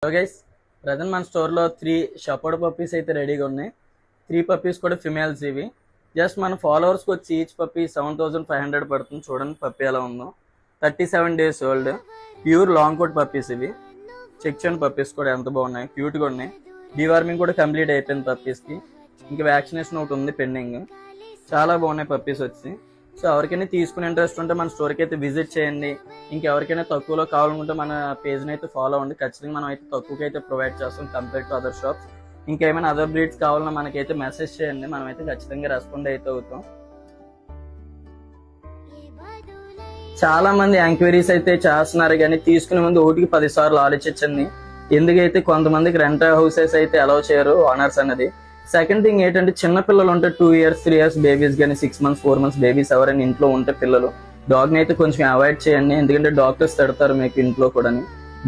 Hello guys, present మన స్టోర్లో 3 shepherd puppies అయితే రెడీగా ఉన్నాయి. 3 పప్పీస్ కూడా ఫిమేల్స్. ఇవి జస్ట్ మన ఫాలోవర్స్కి వచ్చి ఈచ్ పప్పీ 7,500 పడుతుంది. చూడండి పప్పీ ఎలా ఉందో. 37 days old, pure long coat puppies. ఇవి చెక్ చేయండి, పప్పీస్ కూడా ఎంత బాగున్నాయి, క్యూట్గా ఉన్నాయి. డీవార్మింగ్ కూడా కంప్లీట్ అయిపోయింది పప్పీస్కి. ఇంకా వ్యాక్సినేషన్ ఒకటి ఉంది పెండింగ్. చాలా బాగున్నాయి పప్పీస్ వచ్చి. సో ఎవరికైనా తీసుకునే ఇంట్రెస్ట్ ఉంటే మన స్టోర్కి అయితే విజిట్ చేయండి. ఇంకెవరికైనా తక్కువలో కావాలనుకుంటే మన పేజ్ని అయితే ఫాలో అవ్వండి. ఖచ్చితంగా మనం అయితే తక్కువకి అయితే ప్రొవైడ్ చేస్తాం కంపేర్ టు అదర్ షాప్స్. ఇంకేమైనా అదర్ బ్రీడ్స్ కావాలన్నా మనకైతే మెసేజ్ చేయండి, మనం అయితే ఖచ్చితంగా రెస్పాండ్ అయితే అవుతాం. చాలా మంది ఎంక్వైరీస్ అయితే చేస్తున్నారు, కానీ తీసుకునే ముందు 1కి 10 సార్లు ఆలోచించండి. ఎందుకైతే కొంతమందికి రెంట్ హౌసెస్ అయితే అలౌ చేయరు ఓనర్స్ అనేది. సెకండ్ థింగ్ ఏంటంటే, చిన్న పిల్లలు ఉంటే 2 years 3 years బేబీస్ కానీ 6 months 4 months బేబీస్ ఎవరైనా ఇంట్లో ఉంటే పిల్లలు, డాగ్ని అయితే కొంచెం అవాయిడ్ చేయండి. ఎందుకంటే డాక్టర్స్ తిడతారు మీకు ఇంట్లో కూడా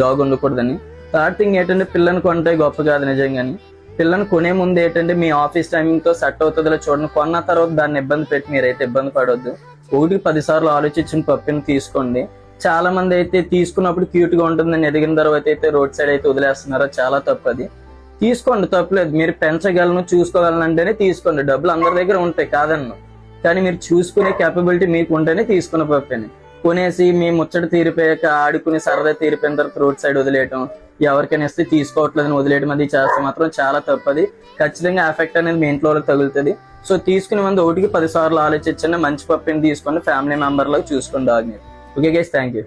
డాగ్ ఉండకూడదని. థర్డ్ థింగ్ ఏంటంటే, పిల్లని కొంటే గొప్ప కాదు నిజంగాని. పిల్లని కొనే ముందు ఏంటంటే మీ ఆఫీస్ టైమింగ్తో సెట్ అవుతుందో చూడండి. కొన్న తర్వాత దాన్ని ఇబ్బంది పెట్టి మీరైతే ఇబ్బంది పడవద్దు. 1కి 10 సార్లు ఆలోచించిన పప్పిని తీసుకోండి. చాలా మంది అయితే తీసుకున్నప్పుడు క్యూట్ గా ఉంటుందని ఎదిగిన తర్వాత అయితే రోడ్ సైడ్ అయితే వదిలేస్తున్నారు. చాలా తప్పు అది. తీసుకోండి, తప్పులేదు. మీరు పెంచగలను చూసుకోగలను అంటేనే తీసుకోండి. డబ్బులు అందరి దగ్గర ఉంటాయి కాదన్ను, కానీ మీరు చూసుకునే కేపబిలిటీ మీకు ఉంటేనే తీసుకున్న పప్పిని. కొనేసి మీ ముచ్చట తీరిపోయాక ఆడుకుని సరదా తీరిపోయిన తర్వాత రోడ్ సైడ్ వదిలేయటం, ఎవరికైనా ఇస్తే తీసుకోవట్లేదని వదిలేయడం అది చేస్తే మాత్రం చాలా తప్పది. ఖచ్చితంగా ఎఫెక్ట్ అనేది మీ ఇంట్లో తగులుతుంది. సో తీసుకునే ముందు 1కి 10 సార్లు ఆలోచించండి. మంచి పప్పిని తీసుకోండి, ఫ్యామిలీ మెంబర్ లాగా చూసుకోండి డాగ్ని. Okay guys, thank you.